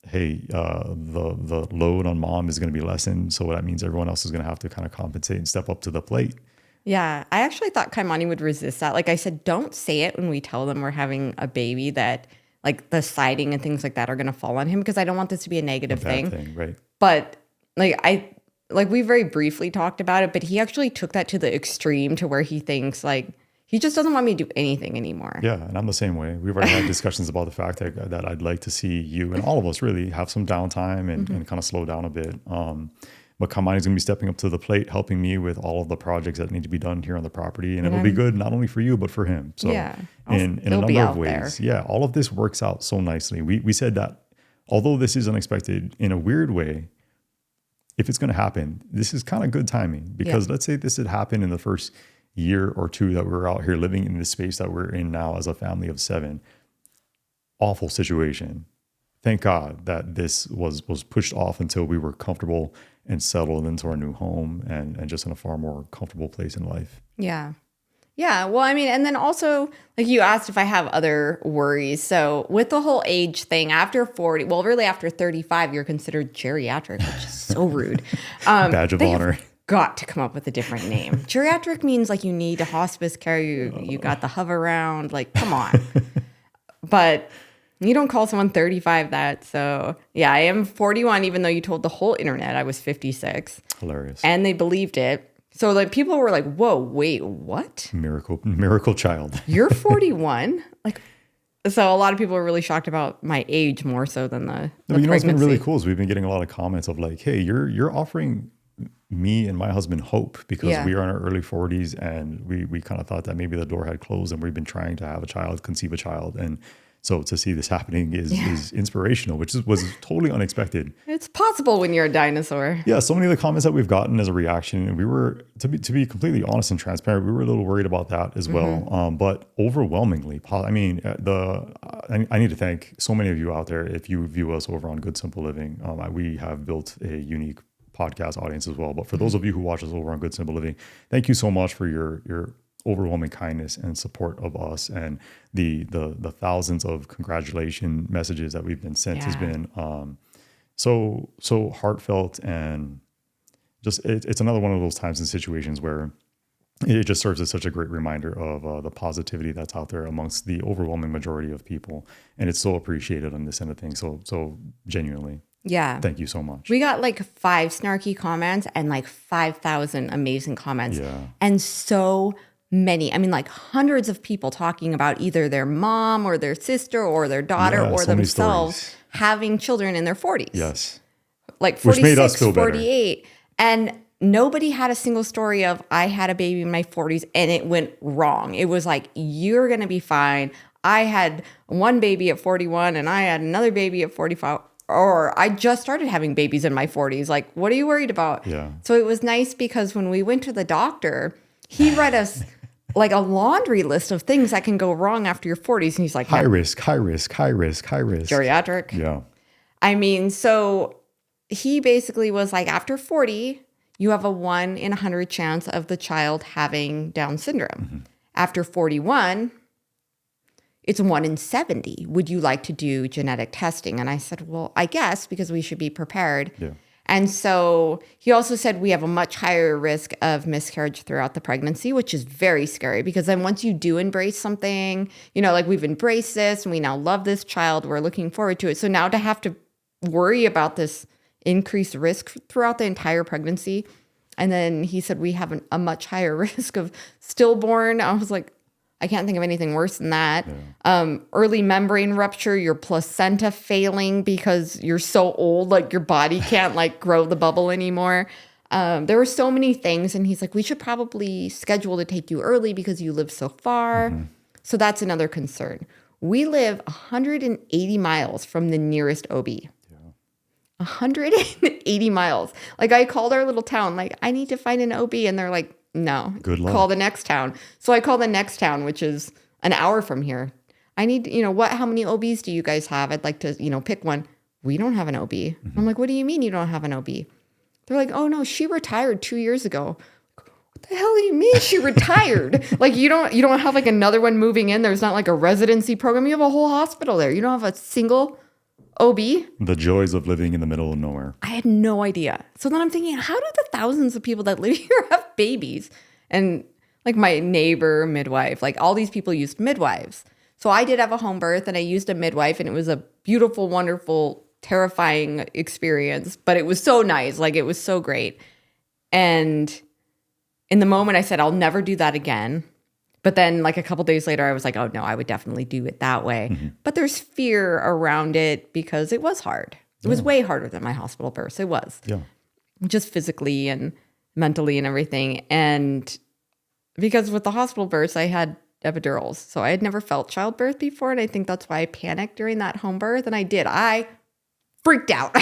Speaker 2: hey, the load on mom is going to be lessened. So that means everyone else is going to have to kind of compensate and step up to the plate.
Speaker 1: Yeah, I actually thought Kaimani would resist that. Like I said, don't say it when we tell them we're having a baby that like the siding and things like that are going to fall on him, because I don't want this to be a negative thing.
Speaker 2: Right.
Speaker 1: But we very briefly talked about it, but he actually took that to the extreme to where he thinks like, he just doesn't want me to do anything anymore.
Speaker 2: Yeah, and I'm the same way. We've already had discussions about the fact that I'd like to see you and all of us really have some downtime and kind of slow down a bit. But Kamani's going to be stepping up to the plate, helping me with all of the projects that need to be done here on the property. And it'll be good not only for you, but for him. So in a number of ways, all of this works out so nicely. We said that although this is unexpected in a weird way, if it's going to happen, this is kind of good timing, because let's say this had happened in the first year or two that we're out here living in the space that we're in now as a family of 7. Awful situation. Thank God that this was pushed off until we were comfortable and settled into our new home and just in a far more comfortable place in life.
Speaker 1: Yeah. Yeah. Well, I mean, and then also, like you asked if I have other worries. So with the whole age thing, after 40, well, really after 35, you're considered geriatric, which is so rude.
Speaker 2: Badge of honor.
Speaker 1: Got to come up with a different name. Geriatric means like you need a hospice care. You got the hover round. Like, come on. But You don't call someone 35 that. So yeah, I am 41, even though you told the whole internet I was 56.
Speaker 2: Hilarious.
Speaker 1: And they believed it. So like people were like, whoa, wait, what?
Speaker 2: Miracle child.
Speaker 1: You're 41? Like, so a lot of people were really shocked about my age more so than the
Speaker 2: No, you know what's been
Speaker 1: pregnancy.
Speaker 2: really cool is we've been getting a lot of comments of like, hey, you're offering me and my husband hope because
Speaker 1: Yeah.
Speaker 2: we are in our early 40s and we kind of thought that maybe the door had closed and we've been trying to have a child, conceive a child. And so to see this happening is inspirational, which was totally unexpected.
Speaker 1: It's possible when you're a dinosaur.
Speaker 2: Yeah, so many of the comments that we've gotten as a reaction, and we were, to be completely honest and transparent, we were a little worried about that as well. But overwhelmingly, I mean, I need to thank so many of you out there. If you view us over on Good Simple Living, we have built a unique podcast audience as well. But for those of you who watch us over on Good Simple Living, thank you so much for your overwhelming kindness and support of us, and the thousands of congratulation messages that we've been sent has been so heartfelt, and just it's another one of those times and situations where it just serves as such a great reminder of the positivity that's out there amongst the overwhelming majority of people, and it's so appreciated on this end of things. So genuinely,
Speaker 1: Yeah.
Speaker 2: thank you so much.
Speaker 1: We got like 5 snarky comments and like 5,000 amazing comments.
Speaker 2: Yeah.
Speaker 1: And so many, I mean, like hundreds of people talking about either their mom or their sister or their daughter
Speaker 2: Yeah,
Speaker 1: or
Speaker 2: so many
Speaker 1: themselves
Speaker 2: stories.
Speaker 1: having children in their 40s.
Speaker 2: Yes.
Speaker 1: Like
Speaker 2: Which
Speaker 1: 46,
Speaker 2: made us feel better.
Speaker 1: 48. And nobody had a single story of I had a baby in my 40s and it went wrong. It was like, you're going to be fine. I had one baby at 41 and I had another baby at 45. Or I just started having babies in my 40s. Like, what are you worried about?
Speaker 2: Yeah.
Speaker 1: So it was nice because when we went to the doctor, he read us like a laundry list of things that can go wrong after your 40s. And he's like,
Speaker 2: High risk, high risk, high risk, high risk.
Speaker 1: geriatric.
Speaker 2: Yeah.
Speaker 1: I mean, so he basically was like, after 40, you have a 1 in 100 chance of the child having Down syndrome. After 41, it's 1 in 70. Would you like to do genetic testing? And I said, well, I guess, because we should be prepared.
Speaker 2: Yeah.
Speaker 1: And so he also said we have a much higher risk of miscarriage throughout the pregnancy, which is very scary because then once you do embrace something, you know, like we've embraced this and we now love this child, we're looking forward to it. So now to have to worry about this increased risk throughout the entire pregnancy. And then he said we have a much higher risk of stillborn. I was like, I can't think of anything worse than that. Early membrane rupture, your placenta failing because you're so old, like your body can't like grow the bubble anymore. There were so many things. And he's like, we should probably schedule to take you early because you live so far. So that's another concern. We live 180 miles from the nearest OB. 180 miles. Like I called our little town, like I need to find an OB. And they're like, no,
Speaker 2: Good luck.
Speaker 1: call the next town. So I call the next town, which is an hour from here. I need, how many OBs do you guys have? I'd like to, pick one. We don't have an OB. I'm like, what do you mean you don't have an OB? They're like, oh no, she retired 2 years ago. What the hell do you mean she retired? Like you don't have like another one moving in. There's not like a residency program. You have a whole hospital there. You don't have a single OB.
Speaker 2: The joys of living in the middle of nowhere.
Speaker 1: I had no idea. So then I'm thinking, how do the thousands of people that live here have babies? And like my neighbor midwife, like all these people used midwives. So I did have a home birth and I used a midwife and it was a beautiful, wonderful, terrifying experience, but it was so nice. Like it was so great. And in the moment I said, I'll never do that again. But then like a couple days later, I was like, oh no, I would definitely do it that way. But there's fear around it because it was hard. It was way harder than my hospital birth. It was.
Speaker 2: Yeah.
Speaker 1: Just physically and mentally and everything. And because with the hospital births, I had epidurals. So I had never felt childbirth before. And I think that's why I panicked during that home birth. And I did. I freaked out.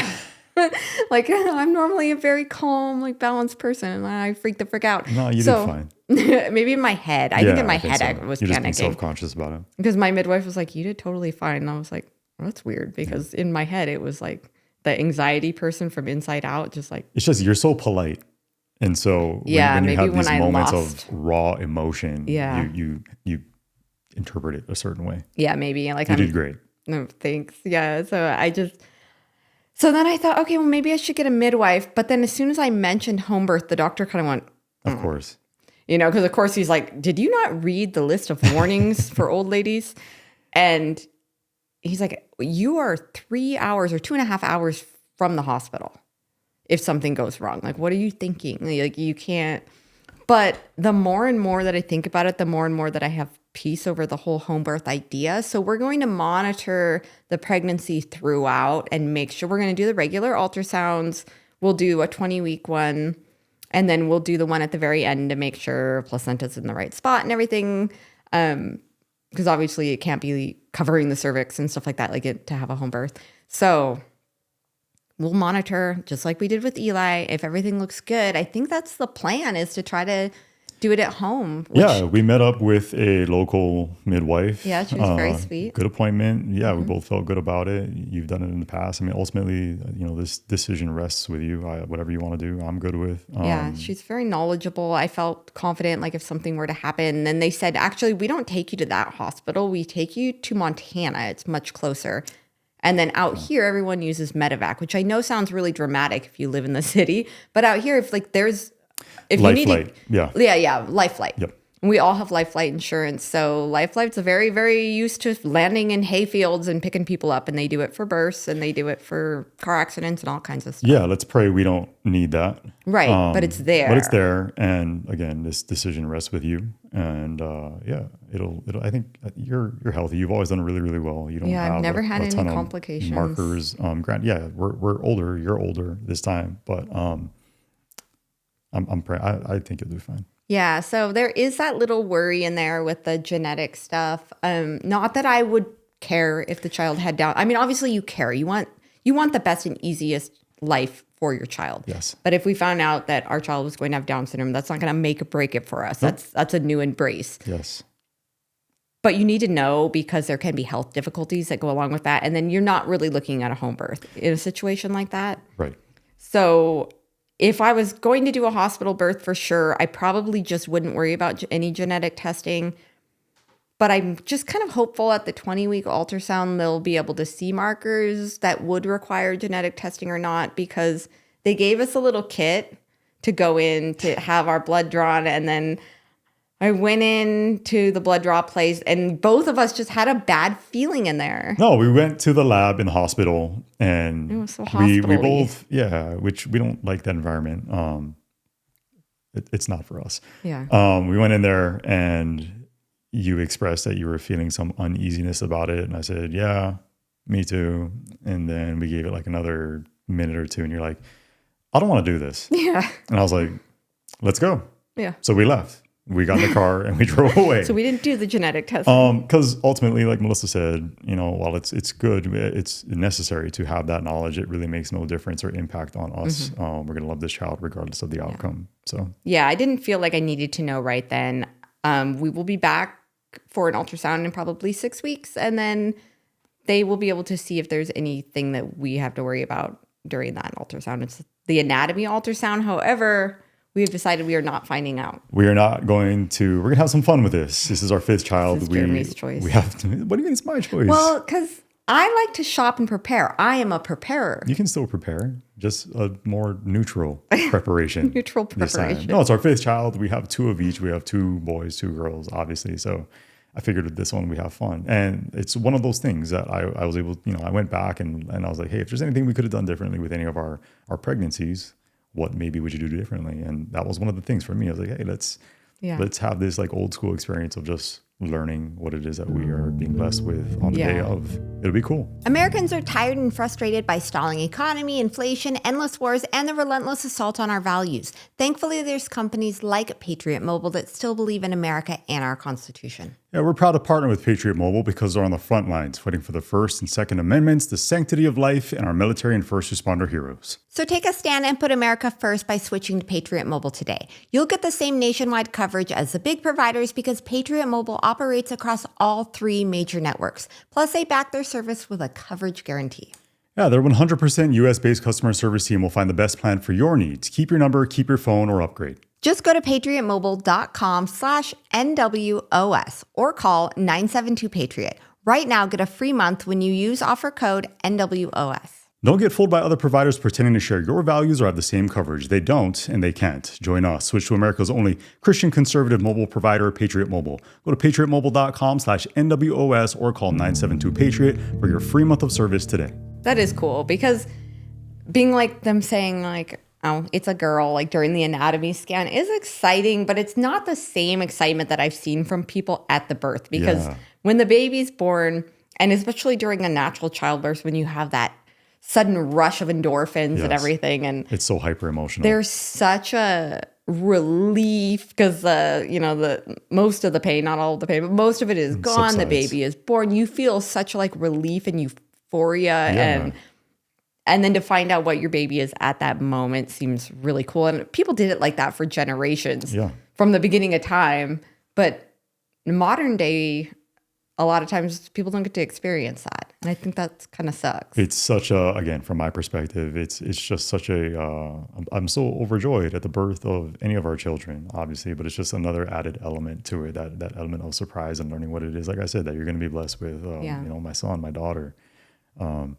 Speaker 1: Like I'm normally a very calm, like balanced person. And I freaked the frick out.
Speaker 2: No, you did fine.
Speaker 1: Maybe in my head. I think in my head I was
Speaker 2: You're just being
Speaker 1: panicking.
Speaker 2: self-conscious about it.
Speaker 1: Because my midwife was like, you did totally fine. And I was like, well, that's weird. Because in my head, it was like the anxiety person from Inside Out, just like.
Speaker 2: It's just you're so polite. And so when you
Speaker 1: maybe
Speaker 2: have these
Speaker 1: when I
Speaker 2: moments
Speaker 1: lost.
Speaker 2: of raw emotion,
Speaker 1: Yeah.
Speaker 2: you interpret it a certain way.
Speaker 1: Yeah, maybe. Like
Speaker 2: You did great.
Speaker 1: No, thanks. Yeah. So then I thought, okay, well, maybe I should get a midwife. But then as soon as I mentioned home birth, the doctor kind of went,
Speaker 2: Of course.
Speaker 1: because of course he's like, did you not read the list of warnings for old ladies? And he's like, you are 3 hours or 2.5 hours from the hospital if something goes wrong. Like, what are you thinking? Like, you can't. But the more and more that I think about it, the more and more that I have peace over the whole home birth idea. So we're going to monitor the pregnancy throughout and make sure we're going to do the regular ultrasounds. We'll do a 20-week one, and then we'll do the one at the very end to make sure placenta's in the right spot and everything. Because obviously it can't be covering the cervix and stuff like that, to have a home birth. So we'll monitor just like we did with Eli. If everything looks good, I think that's the plan, is to try to do it at home.
Speaker 2: Yeah, we met up with a local midwife.
Speaker 1: Yeah, she was very sweet.
Speaker 2: Good appointment. Yeah, we both felt good about it. You've done it in the past. I mean, ultimately, this decision rests with you. Whatever you want to do, I'm good with.
Speaker 1: Yeah, she's very knowledgeable. I felt confident, like if something were to happen. Then they said, actually, we don't take you to that hospital. We take you to Montana. It's much closer. And then out here, everyone uses medevac, which I know sounds really dramatic if you live in the city. But out here, if
Speaker 2: Life
Speaker 1: you need
Speaker 2: Flight,
Speaker 1: yeah, Life Flight.
Speaker 2: Yep.
Speaker 1: We all have Life Flight insurance. So Life Flight's very, very used to landing in hay fields and picking people up. And they do it for births, and they do it for car accidents and all kinds of stuff.
Speaker 2: Yeah, let's pray we don't need that.
Speaker 1: Right, but it's there.
Speaker 2: But it's there. And again, this decision rests with you. And it'll. I think you're healthy. You've always done really, really well. You don't have
Speaker 1: I've never had any
Speaker 2: ton of
Speaker 1: complications.
Speaker 2: markers. We're older. You're older this time, but I'm praying. I think you'll do fine.
Speaker 1: Yeah, so there is that little worry in there with the genetic stuff. Not that I would care if the child had Down. I mean, obviously you care. You want the best and easiest life for your child.
Speaker 2: Yes.
Speaker 1: But if we found out that our child was going to have Down syndrome, that's not going to make or break it for us.
Speaker 2: Nope.
Speaker 1: That's a new embrace.
Speaker 2: Yes.
Speaker 1: But you need to know, because there can be health difficulties that go along with that. And then you're not really looking at a home birth in a situation like that.
Speaker 2: Right.
Speaker 1: So if I was going to do a hospital birth, for sure, I probably just wouldn't worry about any genetic testing. But I'm just kind of hopeful at the 20-week ultrasound, they'll be able to see markers that would require genetic testing or not, because they gave us a little kit to go in to have our blood drawn. And then I went in to the blood draw place, and both of us just had a bad feeling in there.
Speaker 2: No, we went to the lab in the hospital, and
Speaker 1: It was so
Speaker 2: we
Speaker 1: hospital-y.
Speaker 2: both, which we don't like that environment. It's not for us.
Speaker 1: Yeah.
Speaker 2: We went in there, and you expressed that you were feeling some uneasiness about it. And I said, yeah, me too. And then we gave it like another minute or two, and you're like, I don't want to do this.
Speaker 1: Yeah.
Speaker 2: And I was like, let's go.
Speaker 1: Yeah.
Speaker 2: So we left. We got in the car and we drove away.
Speaker 1: So we didn't do the genetic testing.
Speaker 2: Because ultimately, like Melissa said, while it's good, it's necessary to have that knowledge. It really makes no difference or impact on us. We're going to love this child regardless of the outcome. So
Speaker 1: Yeah, I didn't feel like I needed to know right then. We will be back for an ultrasound in probably 6 weeks, and then they will be able to see if there's anything that we have to worry about during that ultrasound. It's the anatomy ultrasound. However, we have decided we are not finding out.
Speaker 2: we're going to have some fun with this. This is our fifth child.
Speaker 1: This is Jeremy's choice.
Speaker 2: We have to. What do you mean it's my choice?
Speaker 1: Well, because I like to shop and prepare. I am a preparer.
Speaker 2: You can still prepare, just a more neutral preparation.
Speaker 1: Neutral
Speaker 2: this time.
Speaker 1: preparation.
Speaker 2: No, it's our fifth child. We have two of each. We have 2 boys, 2 girls, obviously. So I figured with this one, we have fun. And it's one of those things that I was able, I went back and I was like, hey, if there's anything we could have done differently with any of our pregnancies, what maybe would you do differently? And that was one of the things for me. I was like, hey, let's have this like old school experience of just learning what it is that we are being blessed with on the day of. It'll be cool.
Speaker 3: Americans are tired and frustrated by stalling economy, inflation, endless wars, and the relentless assault on our values. Thankfully, there's companies like Patriot Mobile that still believe in America and our Constitution.
Speaker 2: Yeah, we're proud to partner with Patriot Mobile because they're on the front lines fighting for the First and Second Amendments, the sanctity of life, and our military and first responder heroes.
Speaker 3: So take a stand and put America first by switching to Patriot Mobile today. You'll get the same nationwide coverage as the big providers because Patriot Mobile operates across all 3 major networks. Plus, they back their service with a coverage guarantee.
Speaker 2: Yeah, their 100% US-based customer service team will find the best plan for your needs. Keep your number, keep your phone, or upgrade.
Speaker 3: Just go to patriotmobile.com/NWOS or call 972-PATRIOT. Right now, get a free month when you use offer code NWOS.
Speaker 2: Don't get fooled by other providers pretending to share your values or have the same coverage. They don't, and they can't. Join us. Switch to America's only Christian conservative mobile provider, Patriot Mobile. Go to patriotmobile.com/NWOS or call 972-PATRIOT for your free month of service today.
Speaker 1: That is cool because being like them saying like, oh, it's a girl, like during the anatomy scan is exciting, but it's not the same excitement that I've seen from people at the birth because when the baby's born, and especially during a natural childbirth, when you have that sudden rush of endorphins and everything, and
Speaker 2: it's so hyper emotional.
Speaker 1: There's such a relief because the most of the pain, not all of the pain, but most of it is gone. The baby is born. You feel such like relief and euphoria, and then to find out what your baby is at that moment seems really cool. And people did it like that for generations from the beginning of time. But in modern day, a lot of times people don't get to experience that. And I think that kind of sucks.
Speaker 2: It's such a, again, from my perspective, it's just such a, I'm so overjoyed at the birth of any of our children, obviously, but it's just another added element to it, that element of surprise and learning what it is. Like I said, that you're going to be blessed with, my son, my daughter. Can't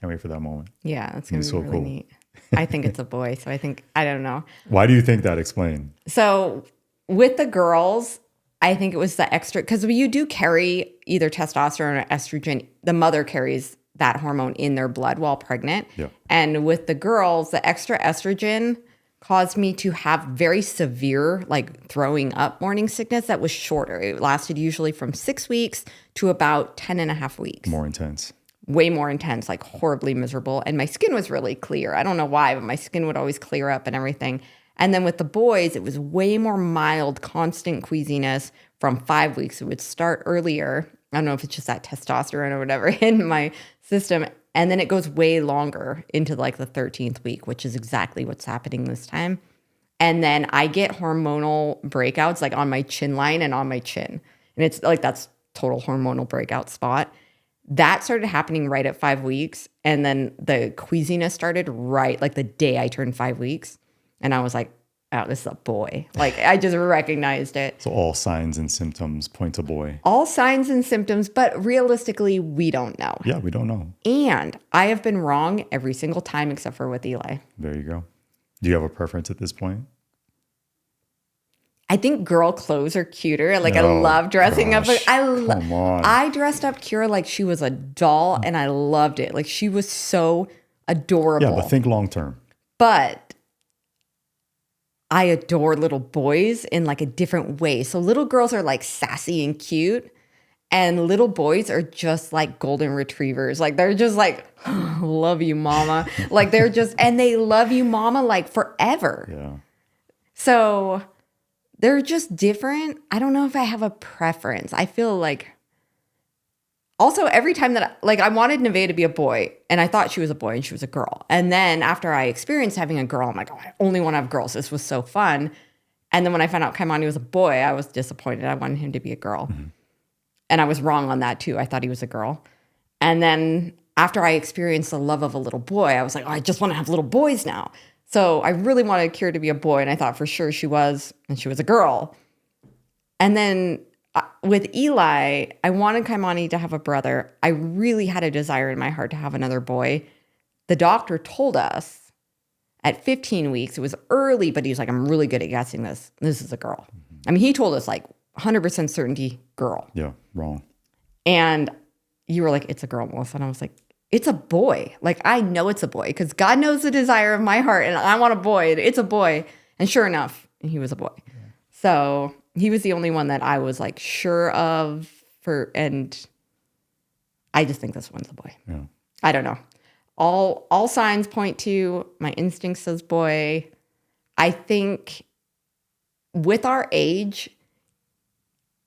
Speaker 2: wait for that moment.
Speaker 1: Yeah, that's going to be so really cool. Neat. I think it's a boy. So I don't know.
Speaker 2: Why do you think that? Explain.
Speaker 1: So with the girls, I think it was the extra, because you do carry either testosterone or estrogen. The mother carries that hormone in their blood while pregnant.
Speaker 2: Yeah.
Speaker 1: And with the girls, the extra estrogen caused me to have very severe, like throwing up morning sickness that was shorter. It lasted usually from 6 weeks to about 10 and a half weeks.
Speaker 2: More intense.
Speaker 1: Way more intense, like horribly miserable. And my skin was really clear. I don't know why, but my skin would always clear up and everything. And then with the boys, it was way more mild, constant queasiness from 5 weeks. It would start earlier. I don't know if it's just that testosterone or whatever in my system. And then it goes way longer into like the 13th week, which is exactly what's happening this time. And then I get hormonal breakouts like on my chin line and on my chin. And it's like that's total hormonal breakout spot. That started happening right at 5 weeks. And then the queasiness started right like the day I turned 5 weeks. And I was like, oh, this is a boy. Like, I just recognized it.
Speaker 2: So all signs and symptoms point to boy.
Speaker 1: All signs and symptoms, but realistically, we don't know.
Speaker 2: Yeah, we don't know.
Speaker 1: And I have been wrong every single time except for with Eli.
Speaker 2: There you go. Do you have a preference at this point?
Speaker 1: I think girl clothes are cuter. Like, I love dressing up.
Speaker 2: Come on.
Speaker 1: I dressed up Kira like she was a doll, and I loved it. Like, she was so adorable.
Speaker 2: Yeah, but think long term.
Speaker 1: But I adore little boys in like a different way. So little girls are like sassy and cute, and little boys are just like golden retrievers. Like they're just like, oh, love you, mama. Like they're just, and they love you, mama, like forever.
Speaker 2: Yeah.
Speaker 1: So they're just different. I don't know if I have a preference. I feel like, also, every time that, I wanted Nevaeh to be a boy, and I thought she was a boy and she was a girl. And then after I experienced having a girl, I'm like, oh, I only want to have girls. This was so fun. And then when I found out Kaimani was a boy, I was disappointed. I wanted him to be a girl. Mm-hmm. And I was wrong on that too. I thought he was a girl. And then after I experienced the love of a little boy, I was like, oh, I just want to have little boys now. So I really wanted Kira to be a boy, and I thought for sure she was, and she was a girl. And then with Eli, I wanted Kaimani to have a brother. I really had a desire in my heart to have another boy. The doctor told us at 15 weeks, it was early, but he was like, I'm really good at guessing this. This is a girl. Mm-hmm. I mean, he told us like 100% certainty, girl.
Speaker 2: Yeah, wrong.
Speaker 1: And you were like, it's a girl, Melissa. And I was like, it's a boy. Like, I know it's a boy because God knows the desire of my heart, and I want a boy. It's a boy. And sure enough, he was a boy. Yeah. So he was the only one that I was like sure of and I just think this one's a boy.
Speaker 2: Yeah.
Speaker 1: I don't know. All signs point to my instinct says boy. I think with our age,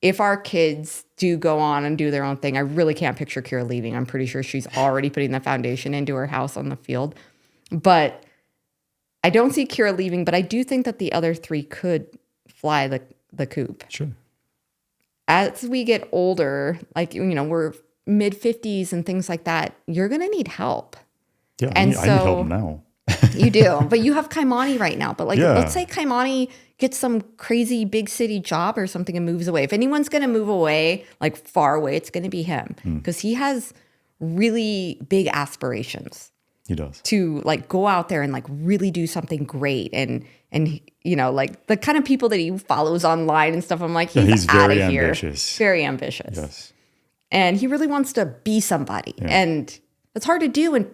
Speaker 1: if our kids do go on and do their own thing, I really can't picture Kira leaving. I'm pretty sure she's already putting the foundation into her house on the field. But I don't see Kira leaving, but I do think that the other three could fly the coop.
Speaker 2: Sure.
Speaker 1: As we get older, like, we're mid-50s and things like that, you're going to need help.
Speaker 2: Yeah, I need help now.
Speaker 1: You do. But you have Kaimani right now. But let's say Kaimani gets some crazy big city job or something and moves away. If anyone's going to move away, like far away, it's going to be him. Because he has really big aspirations
Speaker 2: He does.
Speaker 1: to like go out there and like really do something great. And you know, like the kind of people that he follows online and stuff. I'm like, he's out of here.
Speaker 2: Ambitious.
Speaker 1: Very ambitious.
Speaker 2: Yes.
Speaker 1: And he really wants to be somebody. Yeah. And it's hard to do in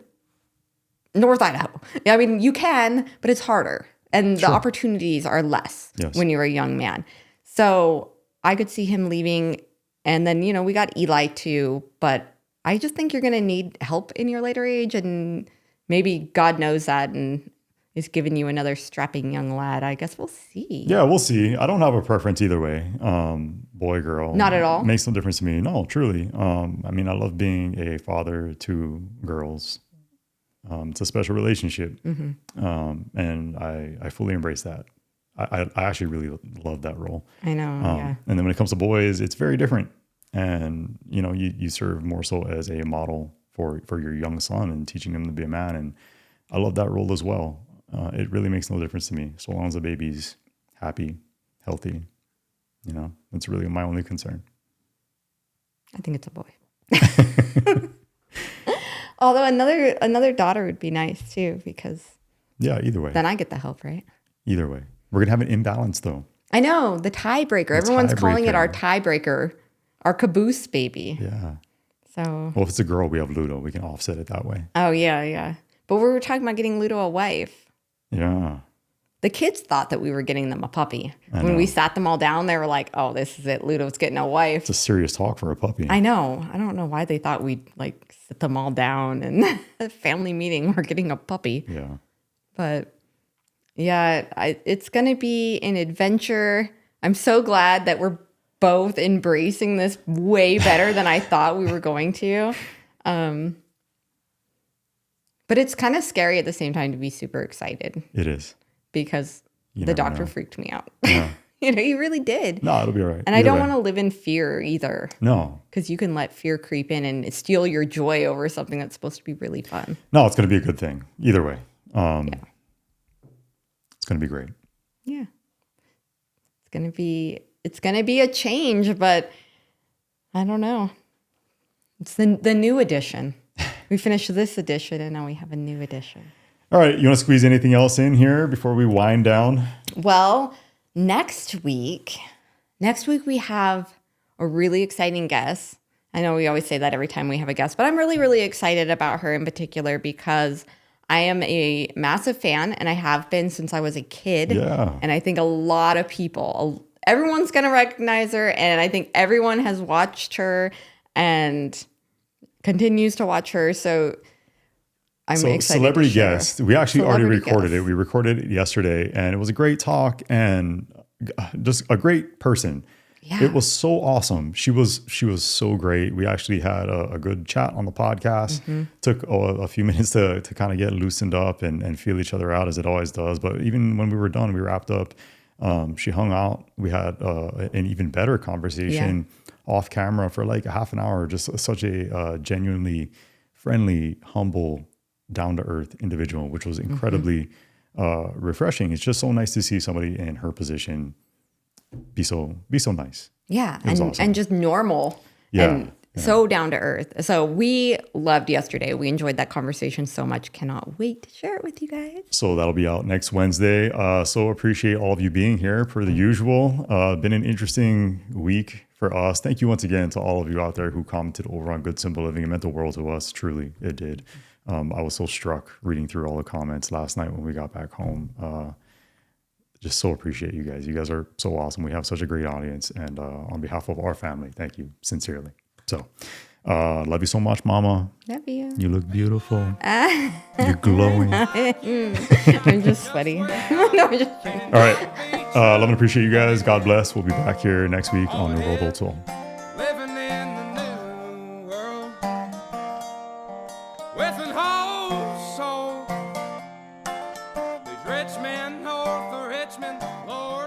Speaker 1: North Idaho. I mean, you can, but it's harder. And the opportunities are less when you're a young man. So I could see him leaving. And then, you know, we got Eli too. But I just think you're going to need help in your later age. And maybe God knows that and is giving you another strapping young lad. I guess we'll see.
Speaker 2: Yeah, we'll see. I don't have a preference either way. Boy, girl.
Speaker 1: Not at all?
Speaker 2: Makes no difference to me. No, truly. I mean, I love being a father to girls. It's a special relationship. And I fully embrace that. I actually really love that role.
Speaker 1: I know, yeah.
Speaker 2: And then when it comes to boys, it's very different. And, you know, you serve more so as a model for your young son and teaching him to be a man. And I love that role as well. It really makes no difference to me. So long as the baby's happy, healthy, you know, that's really my only concern.
Speaker 1: I think it's a boy. Although another daughter would be nice too, because
Speaker 2: either way.
Speaker 1: Then I get the help, right?
Speaker 2: Either way. We're going to have an imbalance though.
Speaker 1: I know, the tiebreaker. Everyone's calling it our tiebreaker, our caboose baby.
Speaker 2: Yeah.
Speaker 1: So.
Speaker 2: Well, if it's a girl, we have Ludo. We can offset it that way.
Speaker 1: Oh, yeah. But we were talking about getting Ludo a wife.
Speaker 2: Yeah.
Speaker 1: The kids thought that we were getting them a puppy. When we sat them all down, they were like, oh, this is it. Ludo's getting a wife.
Speaker 2: It's a serious talk for a puppy.
Speaker 1: I know. I don't know why they thought we'd like sit them all down and a family meeting. We're getting a puppy.
Speaker 2: Yeah.
Speaker 1: But yeah, it's going to be an adventure. I'm so glad that we're both embracing this way better than I thought we were going to. But it's kind of scary at the same time to be super excited.
Speaker 2: It is.
Speaker 1: Because the doctor freaked me out.
Speaker 2: Yeah.
Speaker 1: You know, he really did.
Speaker 2: No, it'll be all right.
Speaker 1: And I don't want to live in fear either.
Speaker 2: No.
Speaker 1: Because you can let fear creep in and steal your joy over something that's supposed to be really fun.
Speaker 2: No, it's going to be a good thing. Either way. It's going to be great.
Speaker 1: Yeah. It's going to be a change, but I don't know. It's the new edition. We finished this edition and now we have a new edition.
Speaker 2: All right. You want to squeeze anything else in here before we wind down?
Speaker 1: Well, next week we have a really exciting guest. I know we always say that every time we have a guest, but I'm really, really excited about her in particular because I am a massive fan and I have been since I was a kid.
Speaker 2: Yeah.
Speaker 1: And I think a lot of people, everyone's going to recognize her. And I think everyone has watched her continues to watch her. So I'm excited.
Speaker 2: Celebrity
Speaker 1: to share.
Speaker 2: guest. We actually already recorded
Speaker 1: guest.
Speaker 2: it. We recorded it yesterday and it was a great talk and just a great person.
Speaker 1: Yeah.
Speaker 2: It was so awesome. She was so great. We actually had a good chat on the podcast. Mm-hmm. Took a few minutes to kind of get loosened up and feel each other out as it always does. But even when we were done, we wrapped up. She hung out. We had an even better conversation off camera for like a half an hour. Just such a genuinely friendly, humble, down-to-earth individual, which was incredibly refreshing. It's just so nice to see somebody in her position be so nice.
Speaker 1: Yeah,
Speaker 2: awesome.
Speaker 1: And just normal and so down to earth. So we loved yesterday. We enjoyed that conversation so much. Cannot wait to share it with you guys.
Speaker 2: So that'll be out next Wednesday. So appreciate all of you being here per the usual. Been an interesting week for us. Thank you once again to all of you out there who commented over on Good Simple Living. It meant the world to us. Truly, it did. I was so struck reading through all the comments last night when we got back home. Just so appreciate you guys. You guys are so awesome. We have such a great audience. And on behalf of our family, thank you sincerely. So love you so much, Mama.
Speaker 1: Love you.
Speaker 2: You look beautiful. You're glowing.
Speaker 1: I'm just sweaty. No, I'm just kidding.
Speaker 2: All right. Love and appreciate you guys. God bless. We'll be back here next week on New World Old Soul.
Speaker 4: Living in the new world with an whole soul. These rich men north of Richmond, Lord.